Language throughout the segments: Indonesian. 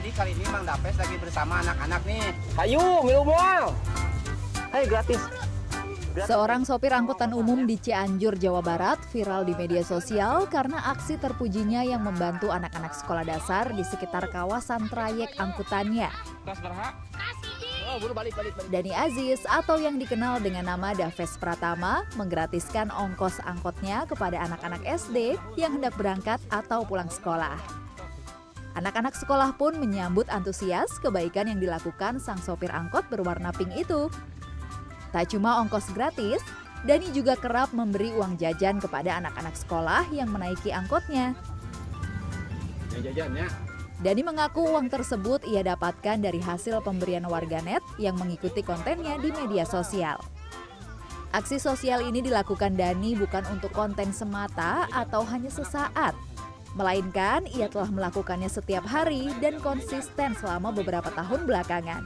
Jadi kali ini Mang Dapes lagi bersama anak-anak nih. Ayo, minum bang. Hai, gratis. Seorang sopir angkutan umum di Cianjur, Jawa Barat viral di media sosial karena aksi terpujinya yang membantu anak-anak sekolah dasar di sekitar kawasan trayek angkutannya. Kelas berapa? Oh, buru balik. Dani Aziz atau yang dikenal dengan nama Daves Pratama menggratiskan ongkos angkotnya kepada anak-anak SD yang hendak berangkat atau pulang sekolah. Anak-anak sekolah pun menyambut antusias kebaikan yang dilakukan sang sopir angkot berwarna pink itu. Tak cuma ongkos gratis, Dani juga kerap memberi uang jajan kepada anak-anak sekolah yang menaiki angkotnya. Jajannya. Dani mengaku uang tersebut ia dapatkan dari hasil pemberian warganet yang mengikuti kontennya di media sosial. Aksi sosial ini dilakukan Dani bukan untuk konten semata atau hanya sesaat, melainkan ia telah melakukannya setiap hari dan konsisten selama beberapa tahun belakangan.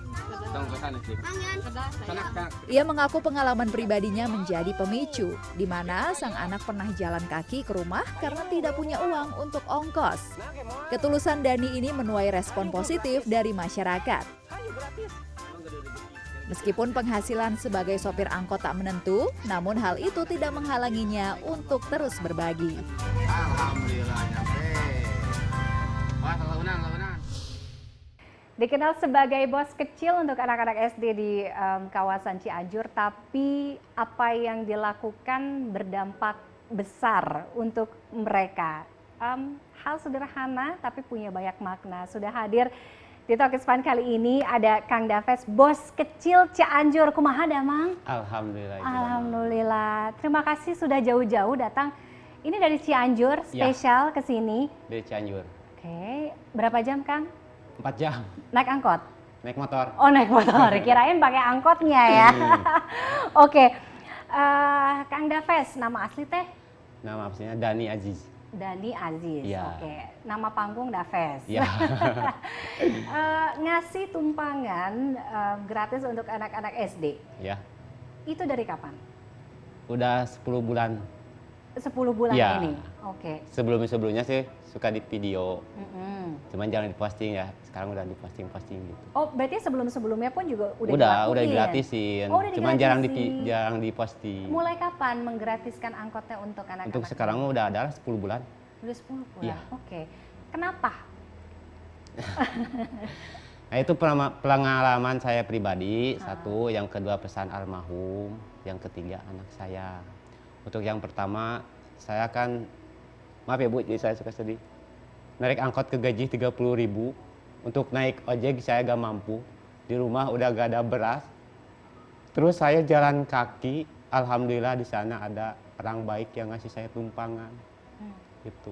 Ia mengaku pengalaman pribadinya menjadi pemicu, di mana sang anak pernah jalan kaki ke rumah karena tidak punya uang untuk ongkos. Ketulusan Dani ini menuai respon positif dari masyarakat. Meskipun penghasilan sebagai sopir angkot tak menentu, namun hal itu tidak menghalanginya untuk terus berbagi. Alhamdulillah nyampe. Wah, launan. Dikenal sebagai bos kecil untuk anak-anak SD di kawasan Cianjur, tapi apa yang dilakukan berdampak besar untuk mereka. Hal sederhana tapi punya banyak makna. Sudah hadir di Talkies Fun kali ini ada Kang Daves, bos kecil Cianjur. Kumaha Damang? Alhamdulillah. Alhamdulillah. Terima kasih sudah jauh-jauh datang. Ini dari Cianjur, spesial ke sini. Dari Cianjur. Oke, berapa jam Kang? 4 jam. Naik angkot? Naik motor. Oh, naik motor. Kirain pakai angkotnya ya. Oke. Kang Daves, nama asli teh? Nama aslinya Dani Aziz. Dani Aziz. Ya. Oke. Nama panggung Daves. Ya. Ngasih tumpangan gratis untuk anak-anak SD. Ya. Itu dari kapan? Udah 10 bulan. 10 bulan Ya. ini. Oke. Sebelumnya sih suka di video. Cuman jangan diposting ya. Sekarang udah diposting gitu. Oh, berarti sebelum-sebelumnya pun juga udah Udah dilakuin? digratisin. Oh, udah Cuman digratisin. jarang diposting. Mulai kapan menggratiskan angkotnya untuk anak-anak? Untuk sekarang udah ada 10 bulan. Udah 10 bulan. Iya. Oke. Kenapa? Nah, itu pengalaman saya pribadi, satu. Yang kedua pesan almarhum. Yang ketiga anak saya. Untuk yang pertama, saya kan, maaf ya Bu, jadi saya suka sedih. Naik angkot ke gaji 30.000, untuk naik ojek saya gak mampu. Di rumah udah gak ada beras. Terus saya jalan kaki, alhamdulillah di sana ada orang baik yang ngasih saya tumpangan. Gitu.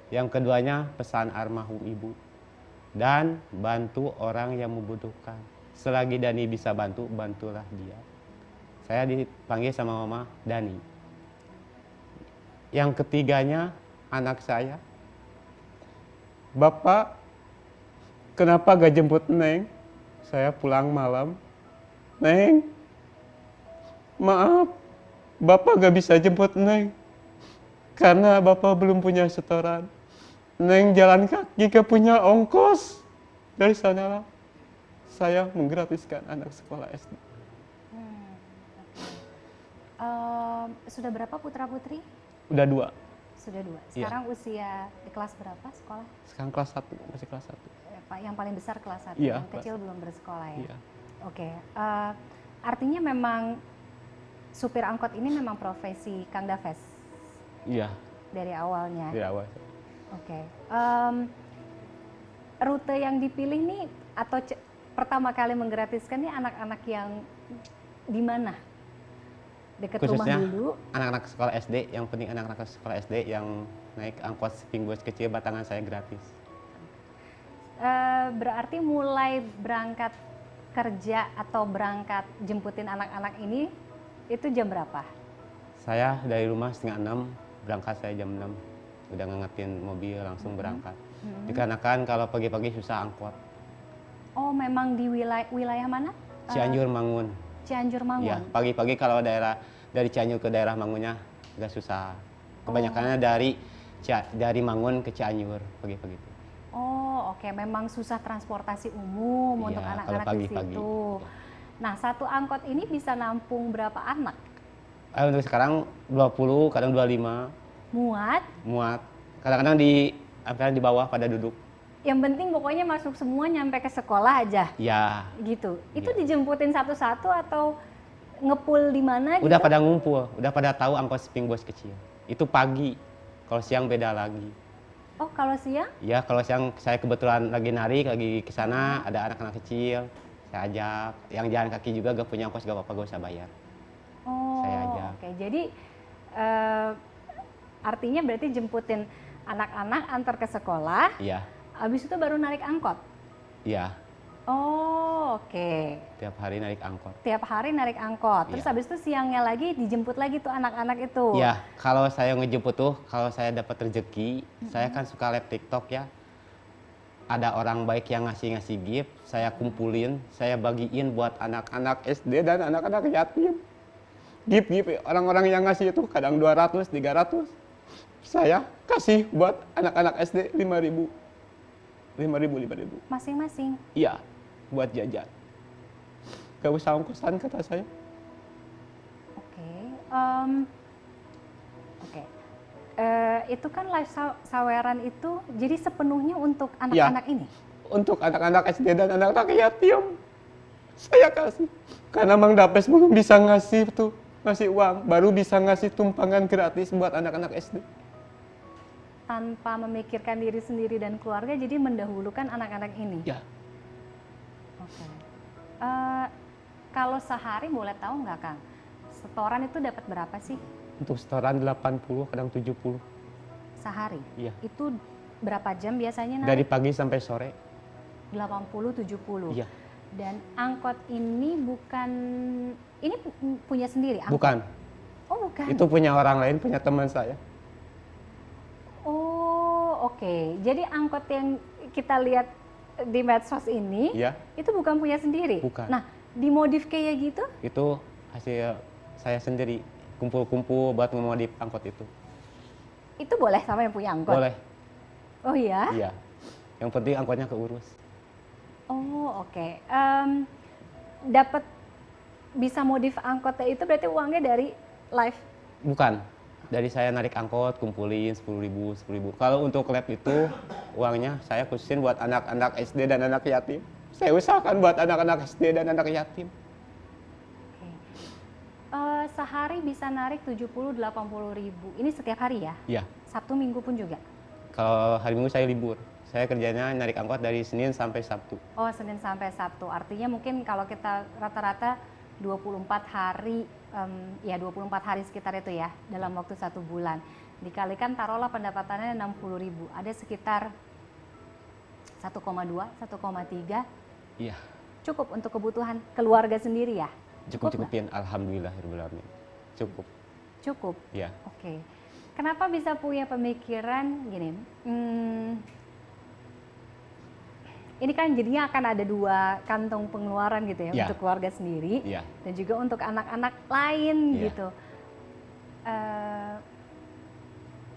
Yang keduanya pesan almarhum ibu. Dan bantu orang yang membutuhkan. Selagi Dani bisa bantu, bantulah dia. Saya dipanggil sama mama Dani. Yang ketiganya anak saya. Bapak, kenapa gak jemput Neng? Saya pulang malam. Neng, maaf, Bapak gak bisa jemput Neng. Karena Bapak belum punya setoran. Neng jalan kaki gak punya ongkos. Dari sanalah saya menggratiskan anak sekolah SD. Sudah berapa putra-putri? Udah 2. Sudah 2. Sekarang usia di kelas berapa sekolah? Sekarang kelas 1, masih kelas 1. Yang paling besar kelas 1, Iya, yang kecil belum bersekolah ya? Iya. Oke. Artinya memang supir angkot ini memang profesi Kang Daves? Iya, Dari awalnya? dari awal. Oke. Rute yang dipilih nih atau pertama kali menggratiskan nih anak-anak yang di mana? Dekat rumah Khususnya dulu? anak-anak sekolah SD, yang penting anak-anak sekolah SD yang naik angkot pink bus kecil batangan saya gratis. Berarti mulai berangkat kerja atau berangkat jemputin anak-anak ini itu jam berapa? Saya dari rumah 5:30, berangkat saya jam 6. Udah ngangetin mobil langsung berangkat. Dikarenakan kalau pagi-pagi susah angkot. Oh, memang di wilayah mana? Cianjur Mangun. Cianjur Mangun. Ya, pagi-pagi kalau dari Cianjur ke daerah Mangunnya agak susah. Kebanyakannya dari Mangun ke Cianjur pagi-pagi itu. Oh, oke, memang susah transportasi umum untuk Iya, kalau anak-anak di pagi-pagi. situ. Nah, satu angkot ini bisa nampung berapa anak? Untuk sekarang 20, kadang 25 Muat? muat. Kadang-kadang di bawah pada duduk. Yang penting pokoknya masuk semua nyampe ke sekolah aja, Ya, gitu. Itu Iya. dijemputin satu-satu atau ngepul di mana gitu? udah pada ngumpul, udah pada tahu angkot Spring Bus kecil. Itu pagi. Kalau siang beda lagi. Oh, kalau siang? Ya, kalau siang saya kebetulan lagi narik, lagi ke sana, ada anak-anak kecil, saya ajak. Yang jalan kaki juga gak punya ongkos, gak apa-apa, gak usah bayar. Oh, Saya ajak. oke. Jadi eh, artinya berarti jemputin anak-anak antar ke sekolah, Iya, habis itu baru narik angkot. iya. Oh, oke. Tiap hari narik angkot. Tiap hari narik angkot. Terus Iya. habis itu siangnya lagi dijemput lagi tuh anak-anak itu. Ya, kalau saya ngejemput tuh, kalau saya dapat rezeki, saya kan suka live TikTok ya. Ada orang baik yang ngasih gift, saya kumpulin, saya bagiin buat anak-anak SD dan anak-anak yatim. Gift orang-orang yang ngasih itu kadang 200, 300. Saya kasih buat anak-anak SD 5.000. 5.000. Masing-masing. Iya, buat jajan. Gak usah ongkosan kata saya. Oke. Oke. Itu kan live saweran itu jadi sepenuhnya untuk anak-anak ini. Untuk anak-anak SD dan anak-anak yatim. Saya kasih. Karena Mang Dapes belum bisa ngasih uang, baru bisa ngasih tumpangan gratis buat anak-anak SD. Tanpa memikirkan diri sendiri dan keluarga, jadi mendahulukan anak-anak ini. Ya, Oke. Kalau sehari boleh tahu nggak, Kang? Setoran itu dapat berapa sih untuk setoran 80, kadang 70. sehari? Iya. Itu berapa jam biasanya Dari narik? pagi sampai sore. 80, 70. Iya. Dan angkot ini bukan, ini punya sendiri? Angkot? Bukan. Oh, bukan. Itu punya orang lain, punya teman saya. Oh, oke. Jadi angkot yang kita lihat di medsos ini, Iya. itu bukan punya sendiri? Bukan. Nah, dimodif kayak gitu? Itu hasil saya sendiri. Kumpul-kumpul buat ngemodif angkot itu. Itu boleh sama yang punya angkot? Boleh. Oh iya? Iya. Yang penting angkotnya keurus. Oh, oke. Dapat bisa modif angkotnya itu berarti uangnya dari live? Bukan. Dari saya narik angkot, kumpulin 10.000, 10.000. Kalau untuk lab itu, uangnya saya khususin buat anak-anak SD dan anak yatim. Saya usahakan buat anak-anak SD dan anak yatim. Oke. Sehari bisa narik 70-80 ribu. Ini setiap hari ya? Iya. Sabtu Minggu pun juga? Kalau hari Minggu saya libur. Saya kerjanya narik angkot dari Senin sampai Sabtu. Oh, Senin sampai Sabtu. Artinya mungkin kalau kita rata-rata 24 hari, ya 24 hari sekitar itu ya, dalam waktu 1 bulan. Dikalikan taruhlah pendapatannya 60 ribu. Ada sekitar 1,2, 1,3. Iya. Cukup untuk kebutuhan keluarga sendiri ya? Cukup-cukupin, alhamdulillahirobbilalamin. Cukup. Cukup. Iya. Oke. Kenapa bisa punya pemikiran gini? Ini kan jadinya akan ada 2 kantong pengeluaran gitu ya, Iya. untuk keluarga sendiri Iya. dan juga untuk anak-anak lain Iya. gitu.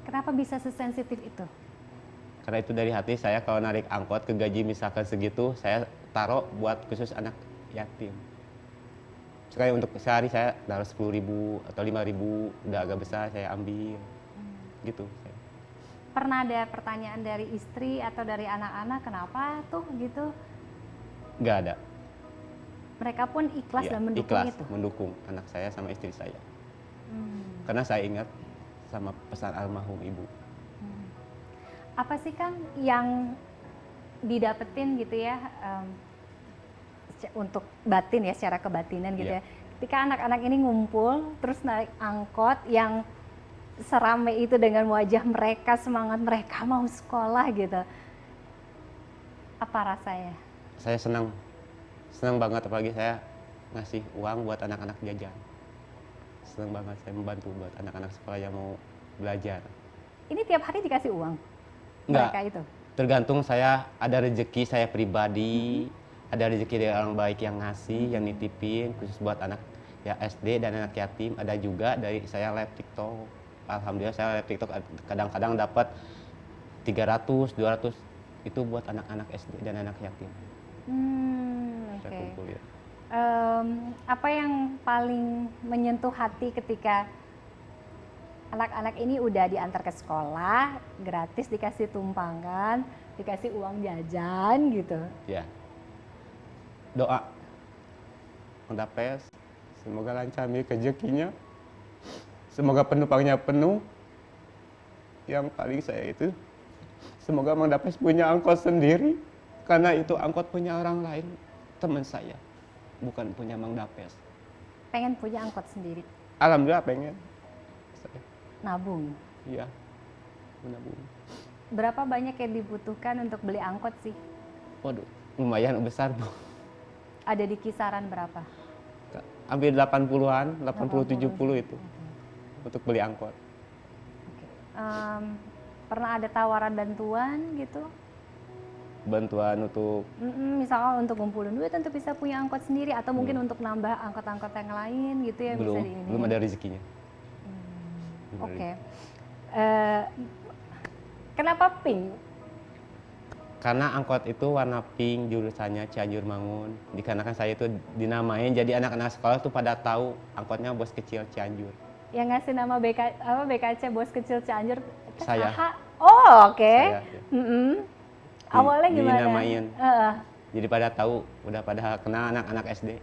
Kenapa bisa sesensitif itu? Karena itu dari hati saya kalau narik angkot ke gaji misalkan segitu, saya taruh buat khusus anak yatim. Sekali untuk sehari saya taruh 10.000 atau 5.000, udah agak besar saya ambil. Gitu. Pernah ada pertanyaan dari istri atau dari anak-anak, kenapa tuh gitu? Nggak ada. Mereka pun ikhlas Iya, dan mendukung ikhlas itu? mendukung anak saya sama istri saya. Hmm. Karena saya ingat sama pesan almarhum ibu. Apa sih Kang yang didapetin gitu ya, untuk batin ya, secara kebatinan gitu Iya. ya, ketika anak-anak ini ngumpul terus naik angkot yang seramai itu dengan wajah mereka, semangat mereka mau sekolah gitu, apa rasanya? Saya senang banget, apalagi saya ngasih uang buat anak-anak jajan. Senang banget saya membantu buat anak-anak sekolah yang mau belajar. Ini tiap hari dikasih uang Enggak. mereka itu? Tergantung saya ada rezeki saya pribadi, ada rezeki dari orang baik yang ngasih, yang nitipin khusus buat anak ya SD dan anak yatim. Ada juga dari saya live TikTok. Alhamdulillah saya live TikTok kadang-kadang dapat 300, 200 itu buat anak-anak SD dan anak yatim. Oke. Saya kumpulin. Apa yang paling menyentuh hati ketika anak-anak ini udah diantar ke sekolah, gratis dikasih tumpangan, dikasih uang jajan gitu? Ya. Doa. Mendapes, semoga lancar nih rezekinya. Semoga penumpangnya penuh. Yang paling saya itu, semoga Mendapes punya angkot sendiri. Karena itu angkot punya orang lain, teman saya. Bukan punya Mang Dapes. Pengen punya angkot sendiri? Alhamdulillah pengen. Saya, Nabung? iya, menabung. Berapa banyak yang dibutuhkan untuk beli angkot sih? Waduh, lumayan besar, Bu. Ada di kisaran berapa? Hampir 80-an, 80-70 itu. Untuk beli angkot. Oke. Pernah ada tawaran bantuan gitu? Bantuan untuk, Misalkan untuk ngumpulin duit untuk bisa punya angkot sendiri, atau mungkin untuk nambah angkot-angkot yang lain gitu ya, bisa di ini. belum ada rezekinya. Belum ada Oke. Kenapa pink? Karena angkot itu warna pink, jurusannya Cianjur Mangun. Dikarenakan saya itu dinamain, jadi anak-anak sekolah tuh pada tahu angkotnya Bos Kecil Cianjur. Yang ngasih nama BKC Bos Kecil Cianjur? Saya. Oh, oke. Saya, ya. Awalnya gimana? Dinamain. Jadi pada tahu, udah pada kenal anak-anak SD.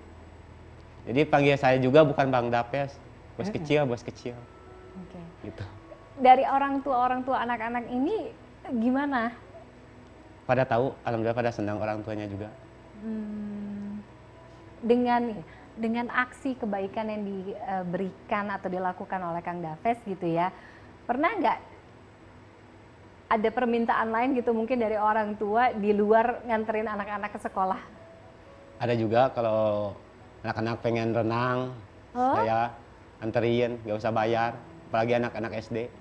Jadi panggil saya juga bukan Bang Dapes, Bos Kecil, Bos Kecil. Oke. Gitu. Dari orang tua anak-anak ini gimana? Pada tahu, alhamdulillah pada senang orang tuanya juga. Dengan aksi kebaikan yang diberikan atau dilakukan oleh Kang Dapes gitu ya, pernah nggak ada permintaan lain gitu mungkin dari orang tua di luar nganterin anak-anak ke sekolah? Ada juga kalau anak-anak pengen renang, saya anterin, nggak usah bayar, apalagi anak-anak SD.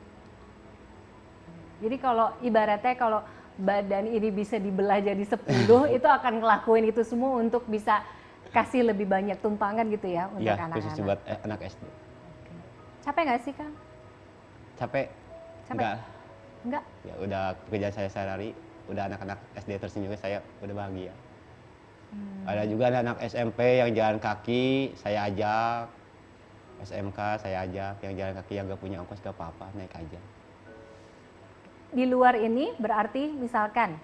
Jadi kalau ibaratnya kalau badan ini bisa dibelah jadi 10, itu akan ngelakuin itu semua untuk bisa kasih lebih banyak tumpangan gitu ya untuk Iya, anak-anak. khusus buat anak SD. Capek nggak sih, Kang? Capek? Capek? Enggak? Ya udah pekerjaan saya sehari-hari, udah anak-anak SD tersenyum saya udah bahagia. Ada juga anak SMP yang jalan kaki, saya ajak. SMK saya ajak, yang jalan kaki yang gak punya ongkos gak apa-apa, naik aja. Di luar ini berarti misalkan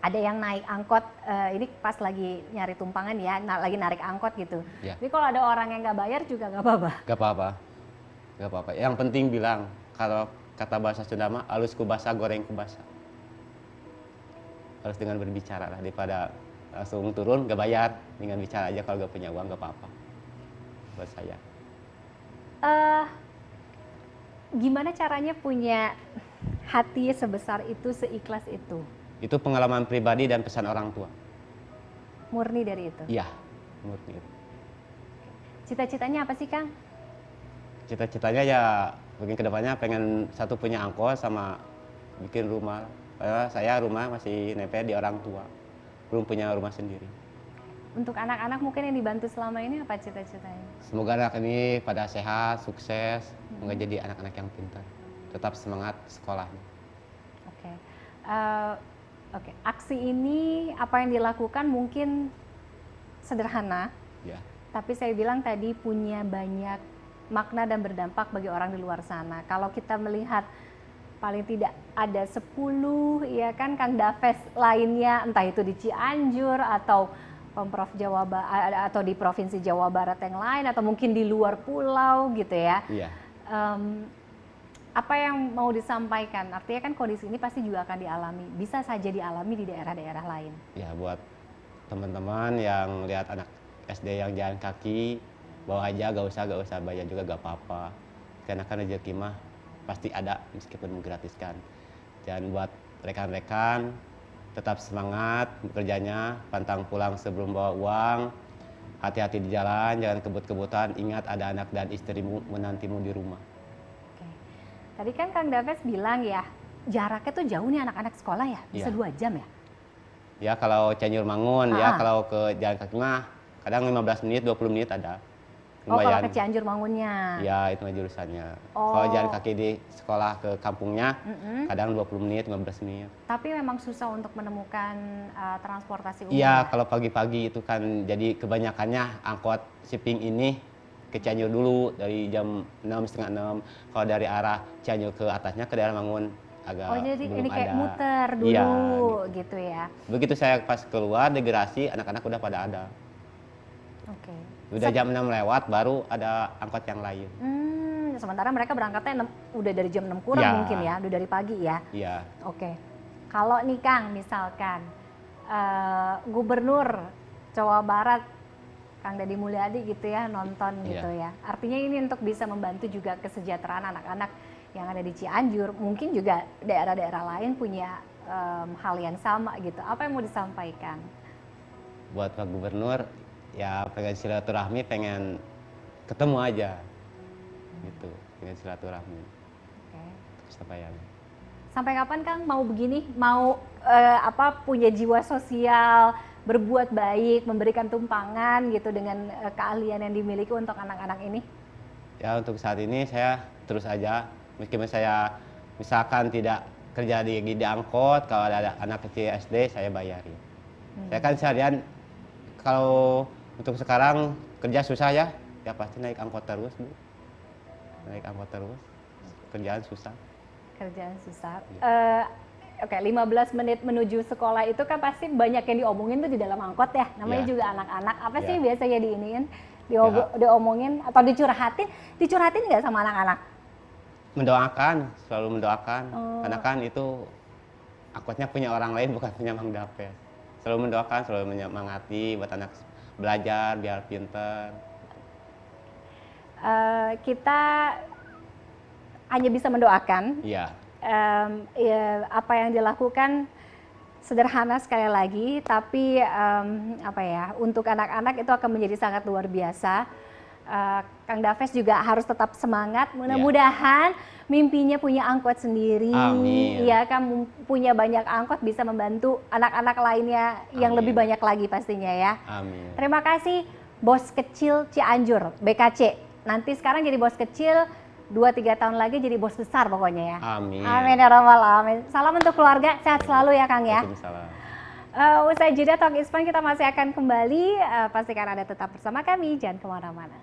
ada yang naik angkot, ini pas lagi nyari tumpangan ya, lagi narik angkot gitu. Ya. Jadi kalau ada orang yang nggak bayar juga nggak apa-apa? Gak apa-apa, gak apa-apa. Yang penting bilang, kalau kata bahasa Sunda mah, alus kubasa, goreng kubasa. Harus dengan berbicara lah, daripada langsung turun gak bayar, dengan bicara aja. Kalau gak punya uang gak apa-apa buat saya. Gimana caranya punya hati sebesar itu, seikhlas itu? Itu pengalaman pribadi dan pesan orang tua. Murni dari itu? Iya, murni. Cita-citanya apa sih, Kang? Cita-citanya ya mungkin kedepannya pengen satu punya angkot sama bikin rumah. Karena saya rumah masih nempel di orang tua, belum punya rumah sendiri. Untuk anak-anak mungkin yang dibantu selama ini apa cita-citanya? Semoga anak ini pada sehat, sukses, semoga jadi anak-anak yang pintar, tetap semangat sekolahnya. Oke. Oke. Aksi ini apa yang dilakukan mungkin sederhana, Ya, tapi saya bilang tadi punya banyak makna dan berdampak bagi orang di luar sana. Kalau kita melihat paling tidak ada 10 ya kan Kang Dapes lainnya, entah itu di Cianjur atau Pemprov Jawa Barat atau di Provinsi Jawa Barat yang lain atau mungkin di luar pulau gitu ya. iya. Apa yang mau disampaikan? Artinya kan kondisi ini pasti juga akan dialami, bisa saja dialami di daerah-daerah lain. Ya, buat teman-teman yang lihat anak SD yang jalan kaki, bawa aja, gak usah bayar juga gak apa-apa. Karena kan rezeki mah pasti ada meskipun menggratiskan. Dan buat rekan-rekan tetap semangat bekerjanya, pantang pulang sebelum bawa uang, hati-hati di jalan, jangan kebut-kebutan, ingat ada anak dan istrimu menantimu di rumah. Oke. Tadi kan Kang Dapes bilang ya, jaraknya tuh jauh nih anak-anak sekolah ya, bisa 2 jam ya? Ya kalau Cianjur Mangun, ya kalau ke jalan kaki mah kadang 15 menit, 20 menit ada. Oh, kalau lumayan. ke Cianjur bangunnya. Ya, itu mah jurusannya. Oh. Kalau jalan kaki di sekolah ke kampungnya, Mm-mm. kadang 20 menit, 15 menit. Tapi memang susah untuk menemukan transportasi umum. Iya, ya? kalau pagi-pagi itu kan jadi kebanyakannya angkot shipping ini ke Cianjur dulu dari jam 6, setengah 6. Kalau dari arah Cianjur ke atasnya ke daerah Mangun agak Oh, jadi belum ini kayak ada. muter dulu Iya, gitu ya. Begitu saya pas keluar degerasi, anak-anak udah pada ada. Oke. Udah jam 6 lewat baru ada angkot yang lain. Sementara mereka berangkatnya udah dari jam 6 kurang Ya. mungkin ya, udah dari pagi ya. Iya. Oke. Kalau nih Kang, misalkan Gubernur Jawa Barat Kang Deddy Mulyadi gitu ya nonton Iya. gitu ya. Artinya ini untuk bisa membantu juga kesejahteraan anak-anak yang ada di Cianjur, mungkin juga daerah-daerah lain punya hal yang sama gitu. Apa yang mau disampaikan? Buat Pak Gubernur, ya pengen silaturahmi, pengen ketemu aja. Gitu, pengen silaturahmi. Oke. Kesampaian. Sampai kapan Kang mau begini? Mau punya jiwa sosial, berbuat baik, memberikan tumpangan gitu dengan keahlian yang dimiliki untuk anak-anak ini? Ya untuk saat ini saya terus aja, meskipun saya misalkan tidak kerja di angkot, kalau ada anak kecil SD saya bayarin. Saya kan seharian kalau untuk sekarang kerja susah ya pasti naik angkot terus Bu. Naik angkot terus, kerjaan susah. Kerjaan susah. Oke, 15 menit menuju sekolah itu kan pasti banyak yang diomongin tuh di dalam angkot ya. Namanya Ya. juga anak-anak. Apa sih Ya. biasanya diiniin, diomongin atau dicurhatin? Dicurhatin nggak sama anak-anak? Mendoakan, selalu mendoakan. Oh. Karena kan itu angkotnya punya orang lain bukan punya Mang Dapes. Selalu mendoakan, selalu menyemangati buat anak belajar biar pinter. Kita hanya bisa mendoakan. Iya. Ya, apa yang dilakukan sederhana sekali lagi, tapi untuk anak-anak itu akan menjadi sangat luar biasa. Kang Dafes juga harus tetap semangat. Mudah-mudahan mimpinya punya angkot sendiri. Amin. Iya kan, punya banyak angkot bisa membantu anak-anak lainnya yang Amin. lebih banyak lagi pastinya ya. Amin. Terima kasih Bos Kecil Cianjur, BKC. Nanti sekarang jadi bos kecil, 2-3 tahun lagi jadi bos besar pokoknya ya. Amin. Amin ya rabbal alamin. Salam untuk keluarga, sehat selalu ya Kang ya. Waalaikumsalam. Usai jeda Talk is Fun kita masih akan kembali. Pastikan Anda tetap bersama kami, jangan kemana-mana.